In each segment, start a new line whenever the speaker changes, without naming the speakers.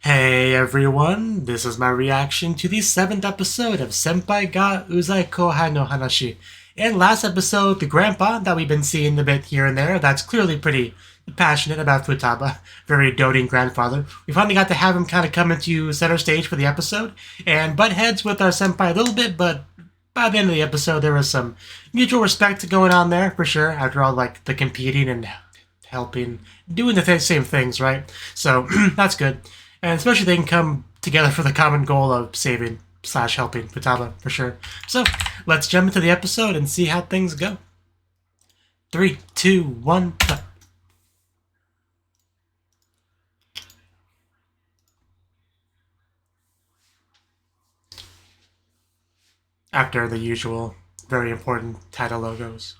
Hey everyone, this is my reaction to the 7th episode of Senpai ga Uzai Kouhai no Hanashi. In last episode, the grandpa that we've been seeing a bit here and there, that's clearly pretty passionate about Futaba, very doting grandfather. We finally got to have him kind of come into center stage for the episode, and butt heads with our senpai a little bit, but by the end of the episode there was some mutual respect going on there, for sure, after all like the competing and helping, doing the same things, right? So that's good. And especially they can come together for the common goal of saving / helping Futaba, for sure. So, let's jump into the episode and see how things go. 3, 2, 1, play. After the usual, very important title logos.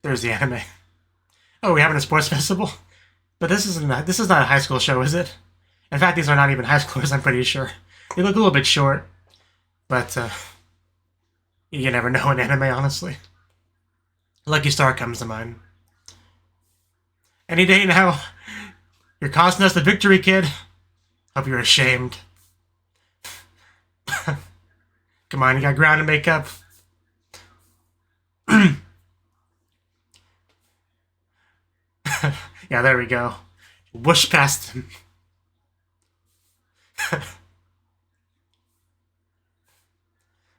There's the anime. Oh, we're having a sports festival? But this is not a high school show, is it? In fact, these are not even high schoolers, I'm pretty sure. They look a little bit short, but you never know in anime, honestly. Lucky Star comes to mind. Any day now. You're costing us the victory, kid. Hope you're ashamed. Come on, you got ground to make up. Yeah, there we go. Whoosh past him.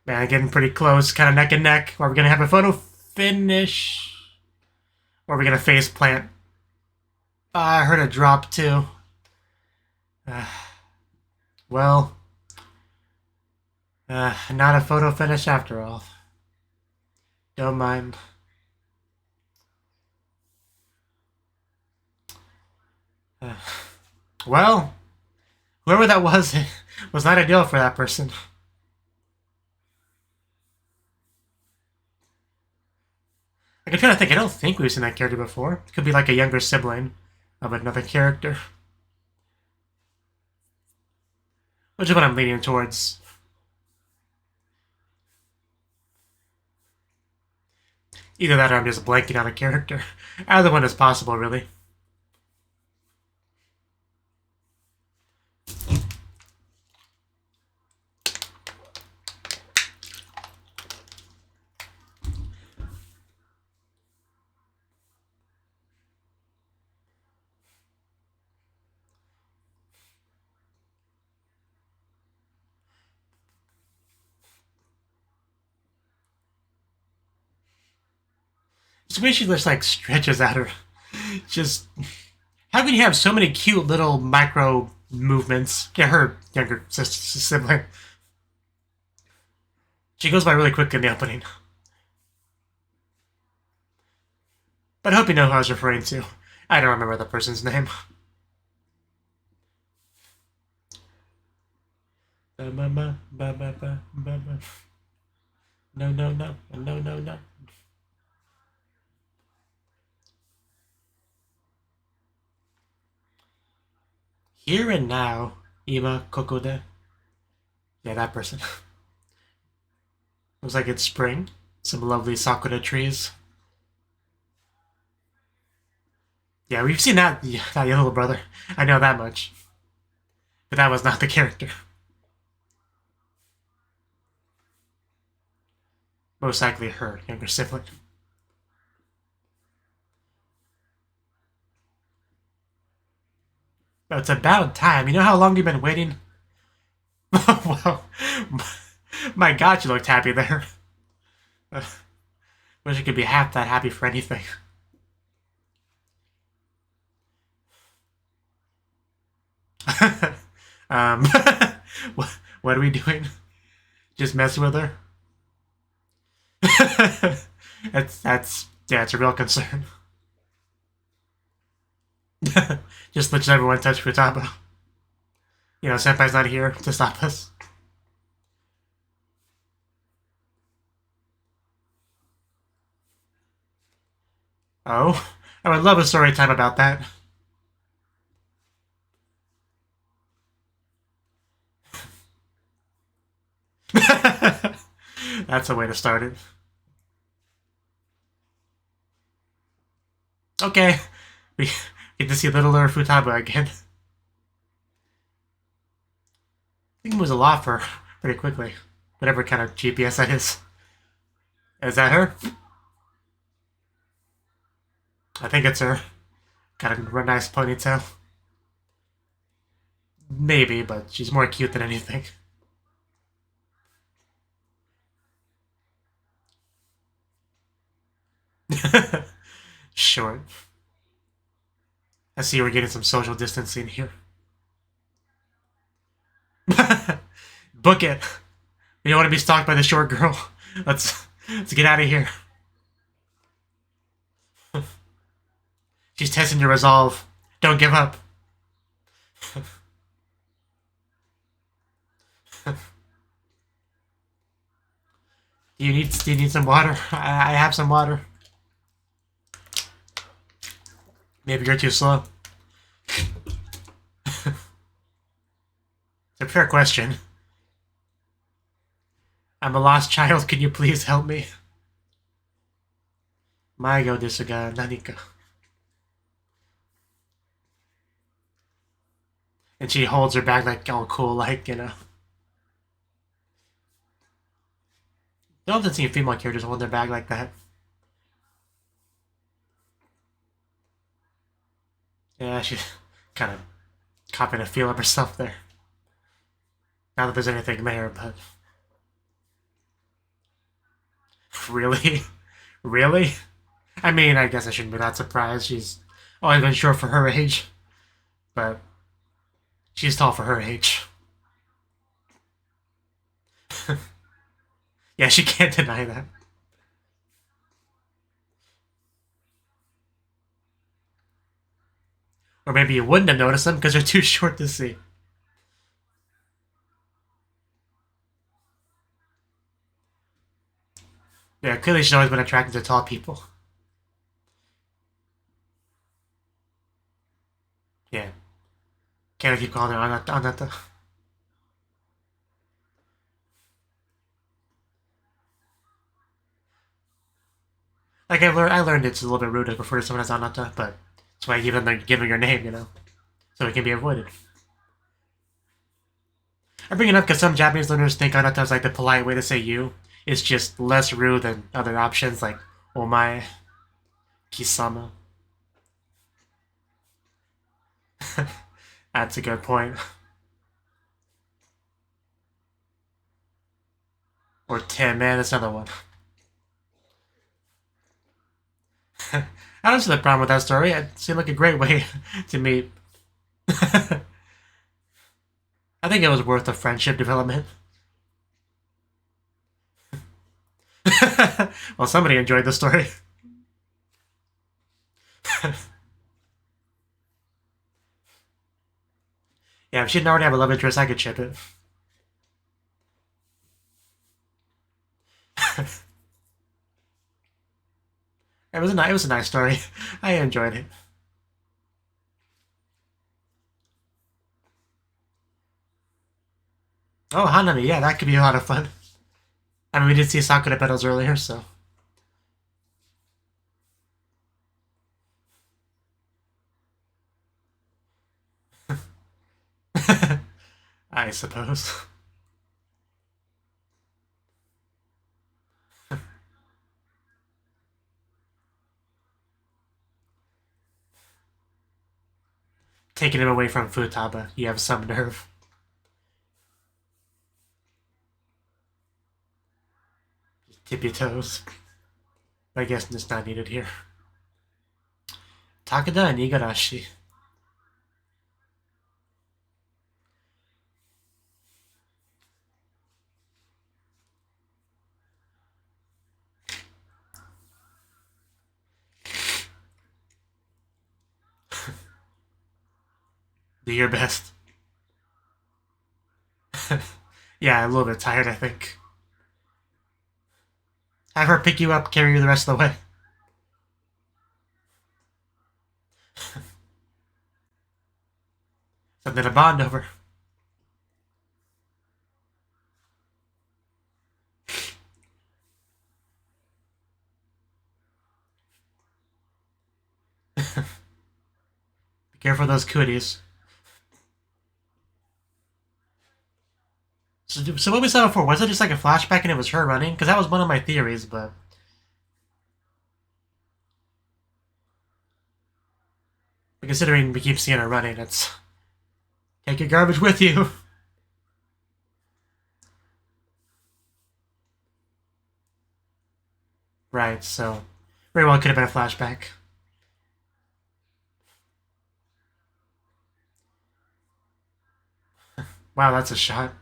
Man, getting pretty close, kind of neck and neck. Are we gonna have a photo finish? Or are we gonna face plant? I heard a drop too. Well, not a photo finish after all. Don't mind. Well, whoever that was not ideal for that person. I'm trying to think. I don't think we've seen that character before. It could be like a younger sibling of another character. Which is what I'm leaning towards. Either that or I'm just blanking on a character. Either one is possible, really. It's the way she just like stretches at her. Just how can you have so many cute little micro movements? Yeah, her younger sister, sibling. She goes by really quick in the opening. But I hope you know who I was referring to. I don't remember the person's name. No, no, no, no, no, no. Here and now, Ima Kokode. Yeah, that person. Looks like it's spring. Some lovely sakura trees. Yeah, we've seen that little brother. I know that much. But that was not the character. Most likely her younger sibling. Oh, it's about time. You know how long you've been waiting? Well, my God, you looked happy there. Wish you could be half that happy for anything. um, what are we doing? Just messing with her? that's yeah, it's a real concern. Just let everyone touch Futaba. You know, Senpai's not here to stop us. Oh, I would love a story time about that. That's a way to start it. Okay, we get to see littler Futaba again. think it moves a lot for pretty quickly. Whatever kind of GPS that is. Is that her? I think it's her. Got a nice ponytail. Maybe, but she's more cute than anything. Short. I see we're getting some social distancing here. Book it. We don't want to be stalked by the short girl. Let's get out of here. She's testing your resolve. Don't give up. Do you need some water? I have some water. Maybe you're too slow. It's a fair question. I'm a lost child. Can you please help me? Maigo desu ga nanika. And she holds her bag like all cool, like, you know. You don't often see female characters hold their bag like that. Yeah, she's kind of copping a feel of herself there. Not that there's anything there, but... Really? Really? I mean, I guess I shouldn't be that surprised. She's always been short for her age. But she's tall for her age. Yeah, she can't deny that. Or maybe you wouldn't have noticed them because they're too short to see. Yeah, clearly she's always been attracted to tall people. Yeah. Can't keep calling her Anata. Like, I learned it's a little bit rude to refer to someone as Anata, but that's why I give them your name, you know? So it can be avoided. I bring it up because some Japanese learners think Anata is like the polite way to say you. It's just less rude than other options like omae, kisama. That's a good point. Or Tim, man, that's another one. I don't see the problem with that story. It seemed like a great way to meet. I think it was worth the friendship development. Well, somebody enjoyed the story. Yeah, if she didn't already have a love interest, I could ship it. It was a nice story. I enjoyed it. Oh, Hanami, yeah, that could be a lot of fun. I mean, we did see Sakura Petals earlier, so. I suppose. Taking him away from Futaba, you have some nerve. Tip your toes. I guess it's not needed here. Takada and Igarashi. Do your best. Yeah, a little bit tired, I think. Have her pick you up, carry you the rest of the way. Something to bond over. Be careful of those cooties. So what we saw before, was it just like a flashback and it was her running? Because that was one of my theories, but... considering we keep seeing her running, it's... take your garbage with you! Right, so... very well could have been a flashback. Wow, that's a shot.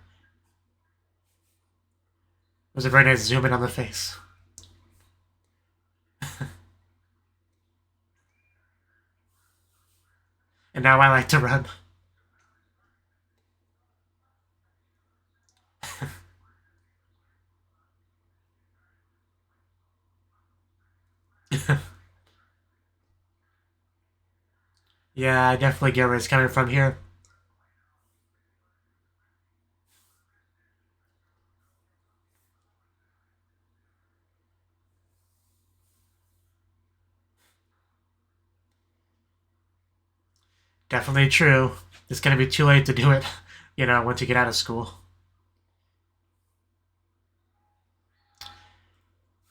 It was a very nice zoom in on the face. And now I like to run. Yeah, I definitely get where it's coming from here. Definitely true. It's gonna be too late to do it, you know, once you get out of school.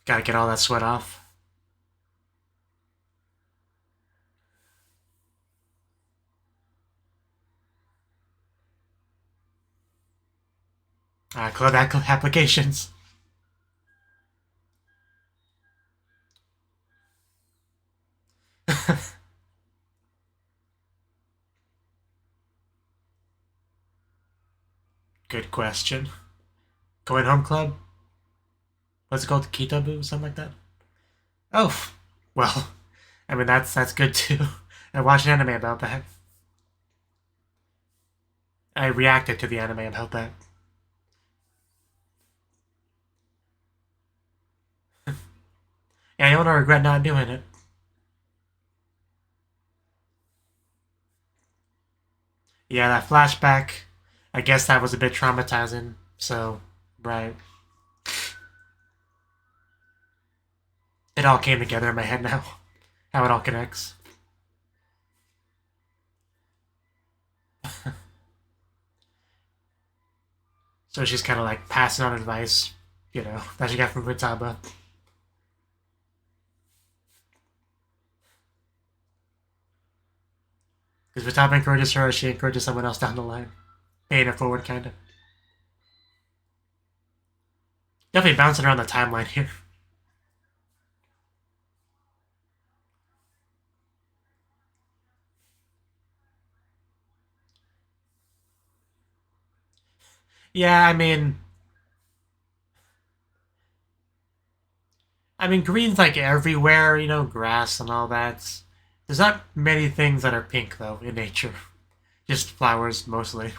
Gotta get all that sweat off. Claud applications. Good question. Going home club? What's it called? Kitabu? Something like that? Oh, well, I mean, that's good too. I watched an anime about that. I reacted to the anime about that. Yeah, I don't regret not doing it. Yeah, that flashback, I guess that was a bit traumatizing, so, right. It all came together in my head now. How it all connects. So she's kind of like passing on advice, you know, that she got from Futaba. Because Futaba encourages her, she encourages someone else down the line. Paying it forward, kind of. Definitely bouncing around the timeline here. Yeah, I mean, green's like everywhere, you know, grass and all that. There's not many things that are pink, though, in nature. Just flowers, mostly.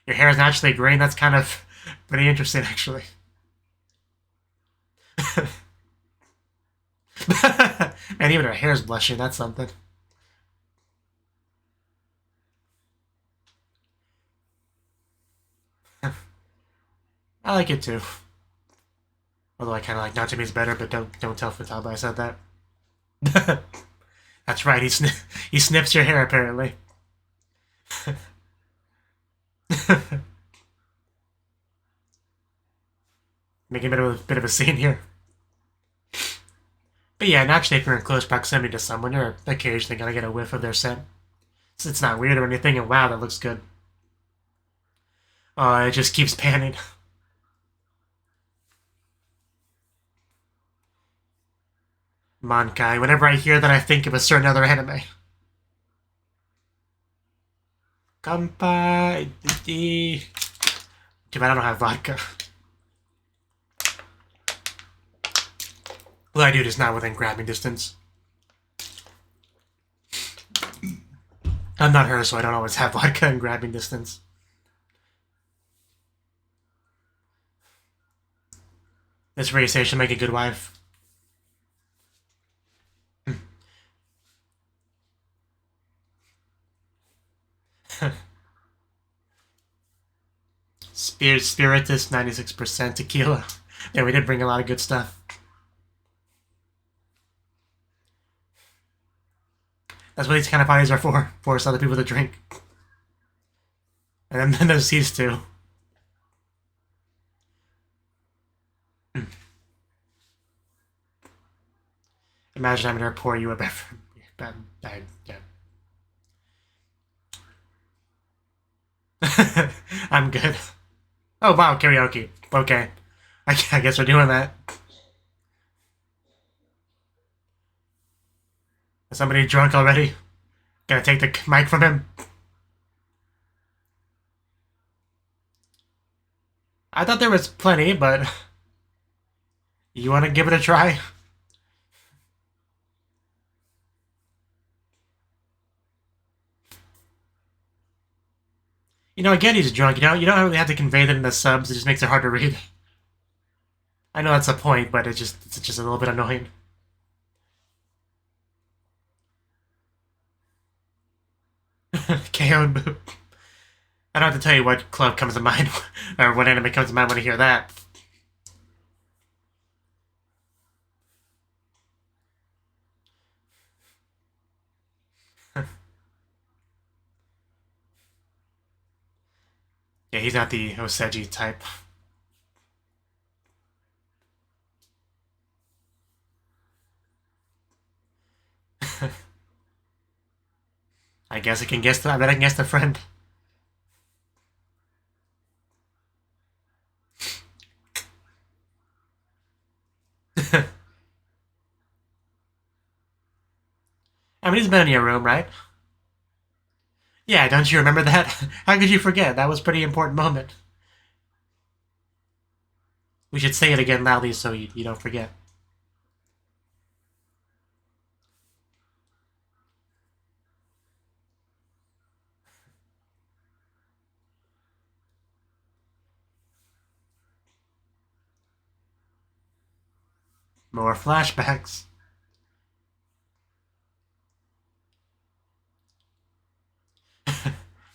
Your hair is naturally green, that's kind of pretty interesting, actually. And even her hair's blushing, that's something. I like it too. Although I kind of like Natsume's better, but don't tell Futaba I said that. That's right, he snips your hair, apparently. Making a bit of a scene here. But yeah, naturally, if you're in close proximity to someone, you're occasionally gonna get a whiff of their scent. So it's not weird or anything, and wow, that looks good. It just keeps panning. Mankai, whenever I hear that, I think of a certain other anime. Kanpai. Too bad I don't have vodka. Well, I do, just not within grabbing distance. I'm not her, so I don't always have vodka in grabbing distance. This race should make a good wife. Spiritus, 96% tequila. Yeah, we did bring a lot of good stuff. That's what these kind of parties are for. Force other people to drink. And then there's these two. Imagine having to pour you a beverage. Yeah. I'm good. Oh wow, karaoke. Okay. I guess we're doing that. Is somebody drunk already? Gonna take the mic from him? I thought there was plenty, but... You wanna give it a try? You know, again, he's drunk. You don't really have to convey that in the subs. It just makes it hard to read. I know that's the point, but it's just a little bit annoying. KO and Boo. I don't have to tell you what club comes to mind, or what anime comes to mind when I hear that. Yeah, he's not the Oseji type. I guess I can guess I bet I can guess the friend. I mean, he's been in your room, right? Yeah, don't you remember that? How could you forget? That was a pretty important moment. We should say it again loudly so you don't forget. More flashbacks.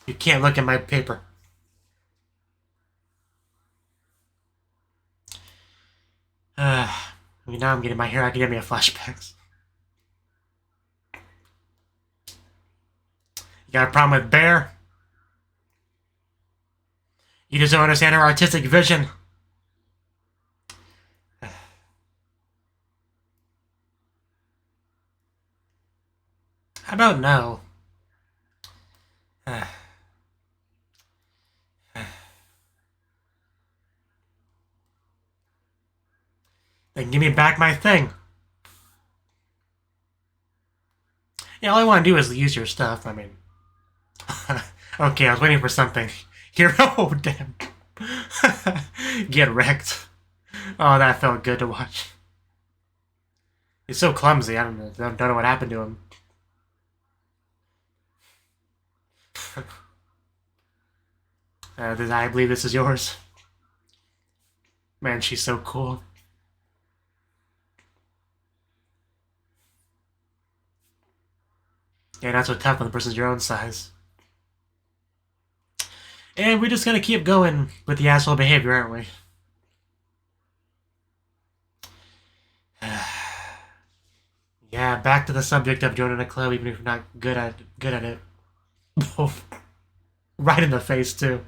You can't look at my paper. Now I'm getting My Hero Academia flashbacks. You got a problem with Bear? You just don't understand her artistic vision. How about no? Then give me back my thing. Yeah, all I want to do is use your stuff. I mean... Okay, I was waiting for something. Hero, oh, damn. Get wrecked. Oh, that felt good to watch. He's so clumsy. I don't know what happened to him. I believe this is yours. Man, she's so cool. Yeah, that's what's tough when the person's your own size. And we're just gonna keep going with the asshole behavior, aren't we? Yeah, back to the subject of joining a club, even if you're not good at it. Right in the face too.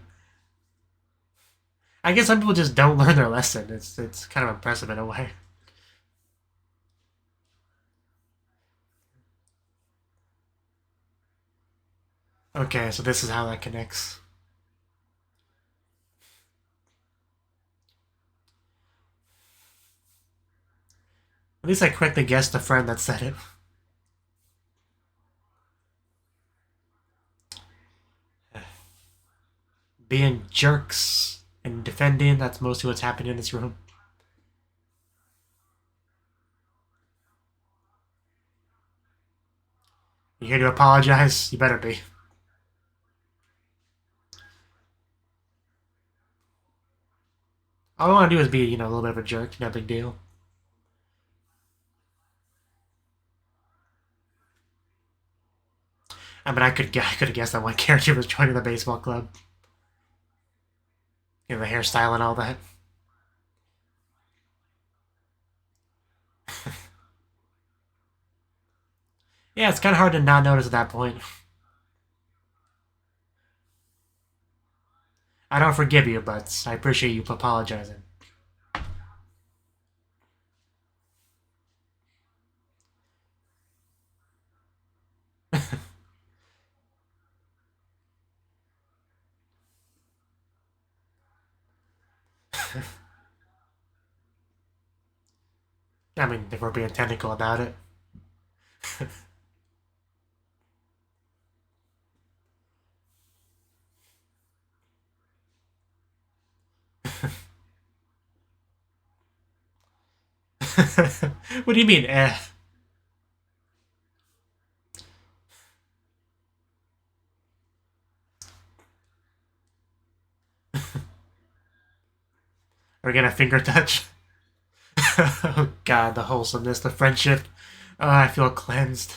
I guess some people just don't learn their lesson. It's kind of impressive in a way. Okay, so this is how that connects. At least I correctly guessed the friend that said it. Being jerks and defending, that's mostly what's happening in this room. You here to apologize? You better be. All I want to do is be, a little bit of a jerk. No big deal. I mean, I could have guessed that one character was joining the baseball club. The hairstyle and all that. Yeah, it's kind of hard to not notice at that point. I don't forgive you, but I appreciate you apologizing. I mean, if we're being technical about it. What do you mean, eh? We're gonna finger touch. Oh god, the wholesomeness, the friendship. Oh, I feel cleansed.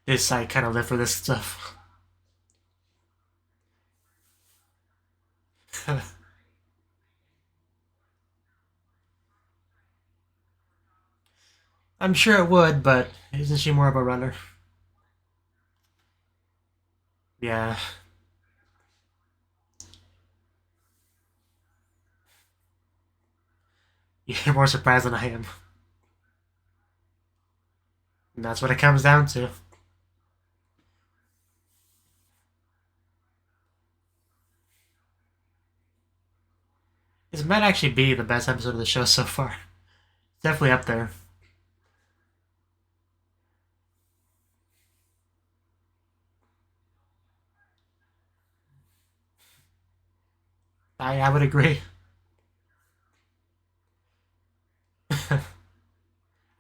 I kind of live for this stuff. I'm sure it would, but isn't she more of a runner? Yeah. You're more surprised than I am. And that's what it comes down to. This might actually be the best episode of the show so far. Definitely up there. I would agree.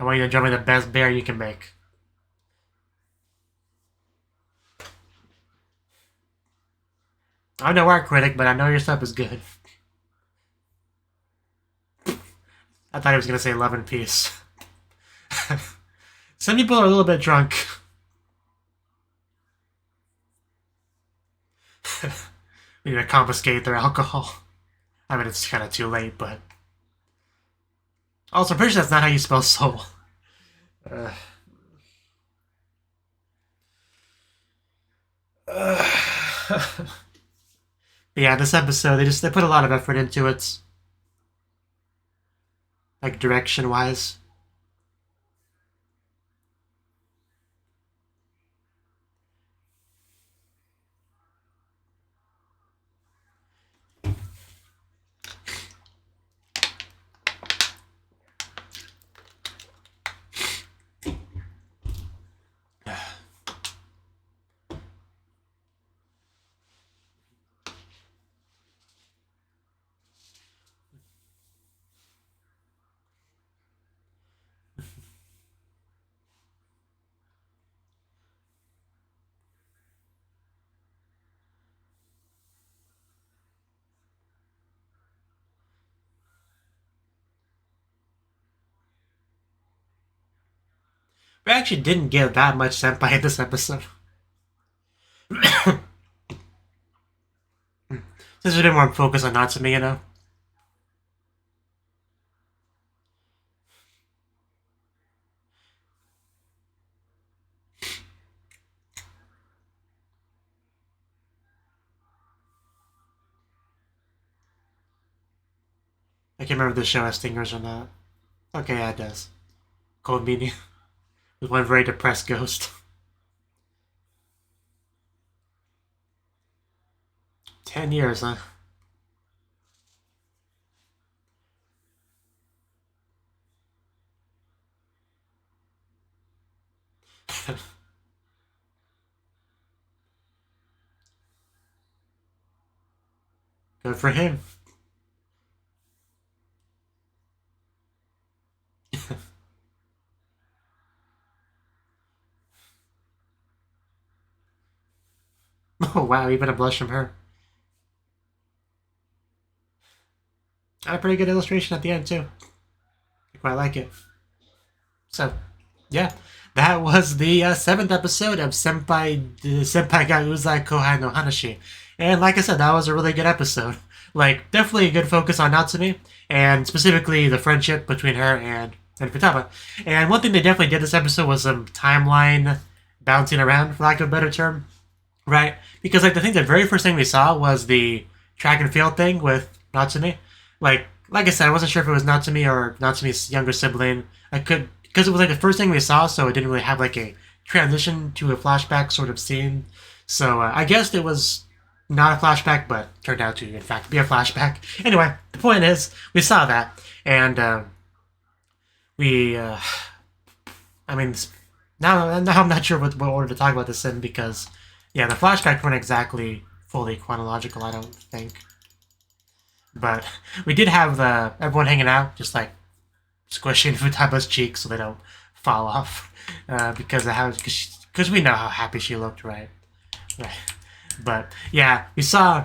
I want you to draw me the best bear you can make. I'm no art critic, but I know your stuff is good. I thought he was going to say love and peace. Some people are a little bit drunk. We need to confiscate their alcohol. I mean, it's kind of too late, but... Also, I'm pretty sure that's not how you spell soul. But yeah, this episode, they put a lot of effort into it. Like, direction-wise. We actually didn't get that much Senpai in this episode. Since we didn't want to focus on Natsume, you know? I can't remember if the show has stingers or not. Okay, yeah, it does. Cold medium. With one very depressed ghost. 10 years, huh? Good for him. Oh wow, even a blush from her. And a pretty good illustration at the end too. I quite like it. So, yeah, that was the 7th episode of Senpai ga Uzai Kouhai no Hanashi. And like I said, that was a really good episode. Like, definitely a good focus on Natsume, and specifically the friendship between her and Futaba. And one thing they definitely did this episode was some timeline bouncing around, for lack of a better term. right? Because like the very first thing we saw was the track and field thing with Natsumi. Like I said, I wasn't sure if it was Natsumi or Natsumi's younger sibling. Because it was like the first thing we saw, so it didn't really have like a transition to a flashback sort of scene. So I guessed it was not a flashback, but turned out to in fact be a flashback. Anyway, the point is we saw that, and I mean, now I'm not sure what order to talk about this in, because yeah, the flashback weren't exactly fully chronological, I don't think. But we did have everyone hanging out, just like squishing Futaba's cheeks so they don't fall off, because we know how happy she looked, right? Right. But yeah, we saw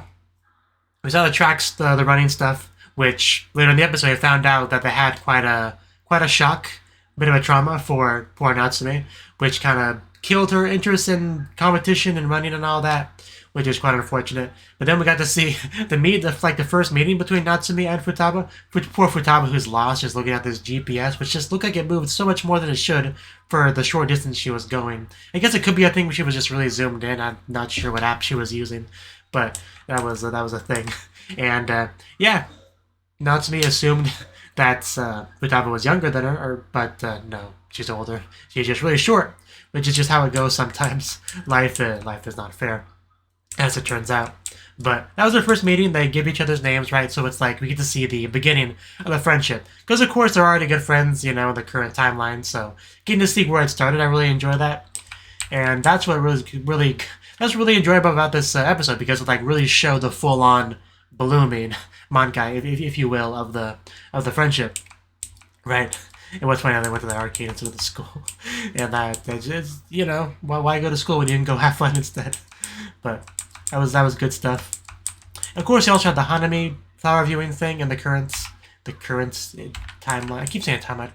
the tracks, the running stuff, which later in the episode we found out that they had quite a shock, bit of a trauma for poor Natsume, which kind of killed her interest in competition and running and all that, which is quite unfortunate. But then we got to see the first meeting between Natsume and Futaba. Poor Futaba, who's lost, just looking at this GPS, which just looked like it moved so much more than it should for the short distance she was going. I guess it could be a thing where she was just really zoomed in. I'm not sure what app she was using, but that was a thing. And yeah, Natsume assumed that Futaba was younger than her, but no, she's older. She's just really short, which is just how it goes sometimes. Life is not fair, as it turns out. But that was their first meeting. They give each other's names, right? So it's like we get to see the beginning of the friendship. Because of course they're already good friends, in the current timeline. So getting to see where it started, I really enjoy that. And that's what that's really enjoyable about this episode, because it like really showed the full-on blooming mankai, if you will, of the friendship, right? It was funny how they went to the arcade instead of the school, and that just why go to school when you can go have fun instead? But that was good stuff. Of course, you also had the Hanami flower viewing thing and the current timeline. I keep saying timeline,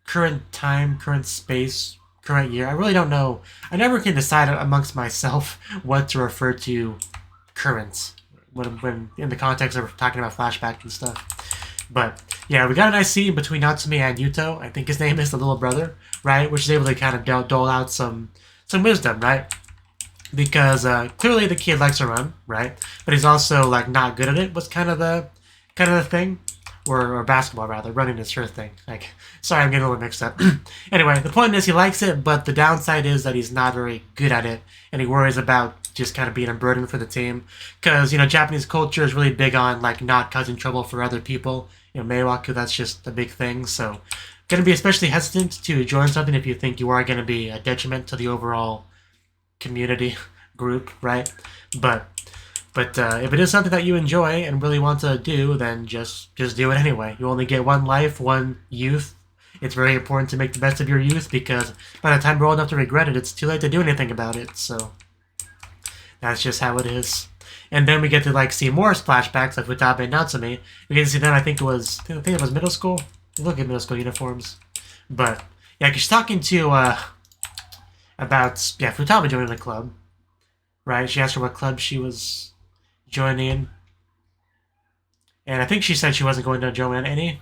current time, current space, current year. I really don't know. I never can decide amongst myself what to refer to currents when in the context of talking about flashbacks and stuff. But yeah, we got a nice scene between Natsume and Yuto. I think his name is the little brother, right? Which is able to kind of dole out some wisdom, right? Because clearly the kid likes to run, right? But he's also like not good at it. Was kind of the thing, or basketball rather. Running is her thing. Like, sorry, I'm getting a little mixed up. Anyway, the point is he likes it, but the downside is that he's not very good at it, and he worries about just kind of being a burden for the team. Because Japanese culture is really big on like not causing trouble for other people. Meiwaku, that's just a big thing. So, gonna be especially hesitant to join something if you think you are gonna be a detriment to the overall community group, right? But if it is something that you enjoy and really want to do, then just do it anyway. You only get one life, one youth. It's very important to make the best of your youth, because by the time you're old enough to regret it, it's too late to do anything about it. So that's just how it is. And then we get to like see more flashbacks of Futaba and Natsume. We get to see them. I think it was middle school. Look at middle school uniforms. But yeah, because she's talking to about Futaba joining the club, right? She asked her what club she was joining, and I think she said she wasn't going to join any.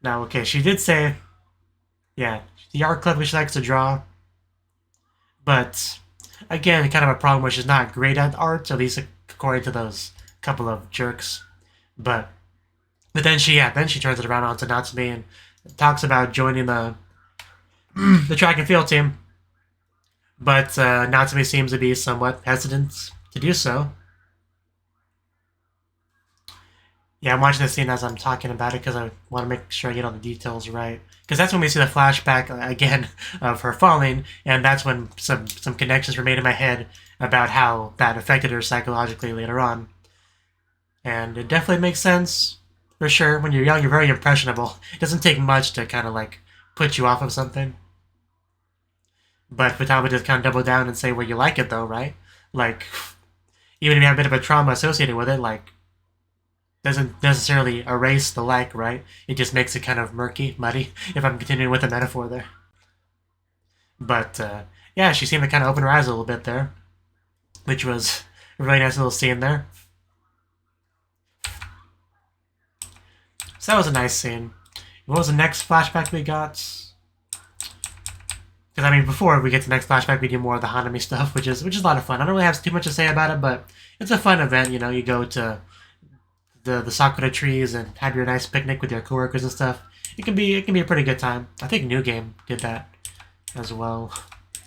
Now, okay, she did say, yeah, the art club which she likes to draw, but again, kind of a problem where she's not great at art, at least according to those couple of jerks. But then she turns it around onto Natsume and talks about joining the track and field team. But Natsume seems to be somewhat hesitant to do so. Yeah, I'm watching this scene as I'm talking about it because I want to make sure I get all the details right. Because that's when we see the flashback again of her falling, and that's when some connections were made in my head about how that affected her psychologically later on. And it definitely makes sense, for sure. When you're young, you're very impressionable. It doesn't take much to kind of like put you off of something. But Futaba just kind of double down and say, well, you like it though, right? Like, even if you have a bit of a trauma associated with it, like, doesn't necessarily erase the like, right? It just makes it kind of murky, muddy, if I'm continuing with the metaphor there. But, yeah, she seemed to kind of open her eyes a little bit there, which was a really nice little scene there. So that was a nice scene. What was the next flashback we got? Because Because, I mean, before we get to the next flashback, we do more of the Hanami stuff, which is a lot of fun. I don't really have too much to say about it, but it's a fun event, you know. You go to the sakura trees and have your nice picnic with your coworkers and stuff. It can be a pretty good time. I think New Game did that as well.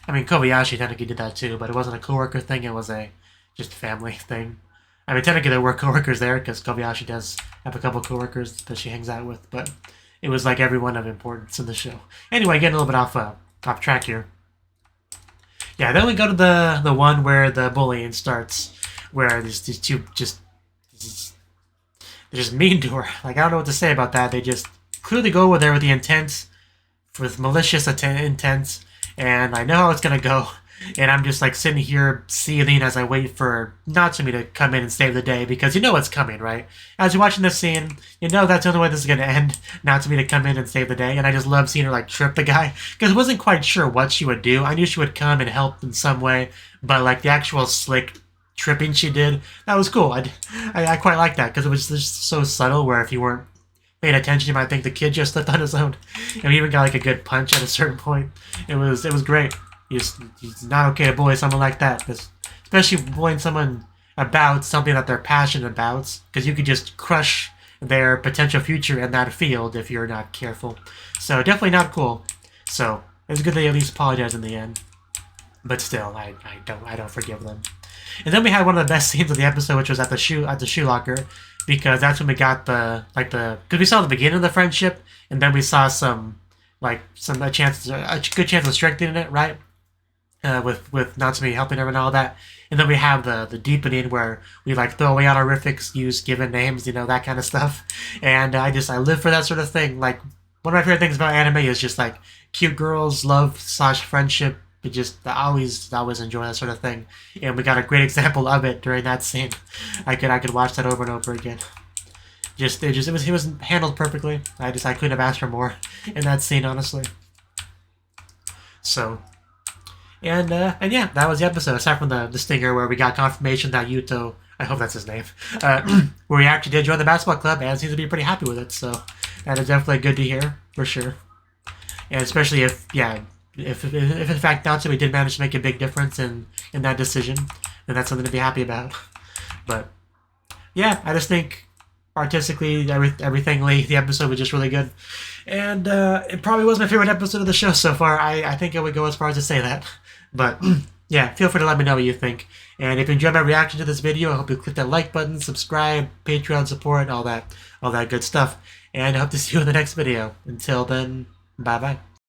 I mean, Kobayashi technically did that too, but it wasn't a coworker thing. It was a just family thing. I mean, technically there were coworkers there because Kobayashi does have a couple coworkers that she hangs out with, but it was like everyone of importance in the show. Anyway, getting a little bit off track here. Yeah, then we go to the one where the bullying starts, where these two they're just mean to her. Like, I don't know what to say about that. They just clearly go over there with the intent, with malicious intent, and I know how it's gonna go. And I'm just like sitting here seething as I wait for Natsumi to come in and save the day, because you know what's coming, right? As you're watching this scene, you know that's the only way this is gonna end. Natsumi to come in and save the day, and I just love seeing her like trip the guy, because I wasn't quite sure what she would do. I knew she would come and help in some way, but like the actual slick tripping she did, that was cool. I quite like that, because it was just so subtle, where if you weren't paying attention, you might think the kid just slipped on his own. And we even got like a good punch at a certain point. It was great. It's not okay to bully someone like that, especially bullying someone about something that they're passionate about, because you could just crush their potential future in that field if you're not careful. So definitely not cool. So it's good they at least apologize in the end, but still, I don't forgive them. And then we had one of the best scenes of the episode, which was at the shoe locker, because that's when we got because we saw the beginning of the friendship, and then we saw a good chance of strengthening it, right? With Natsumi helping her and all that. And then we have the deepening, where we like throw away honorifics, use given names, you know, that kind of stuff. And I live for that sort of thing. Like, one of my favorite things about anime is just like cute girls, love / friendship. I always enjoy that sort of thing. And we got a great example of it during that scene. I could watch that over and over again. It was handled perfectly. I couldn't have asked for more in that scene, honestly. So, and yeah, that was the episode, aside from the stinger where we got confirmation that Yuto, I hope that's his name, where he actually did join the basketball club and seems to be pretty happy with it. So that is definitely good to hear, for sure. And especially if in fact Natsumi did manage to make a big difference in that decision, then that's something to be happy about. But yeah, I just think artistically, everythingly, the episode was just really good. And it probably was my favorite episode of the show so far. I think I would go as far as to say that. But yeah, feel free to let me know what you think. And if you enjoyed my reaction to this video, I hope you click that like button, subscribe, Patreon support, all that good stuff. And I hope to see you in the next video. Until then, bye-bye.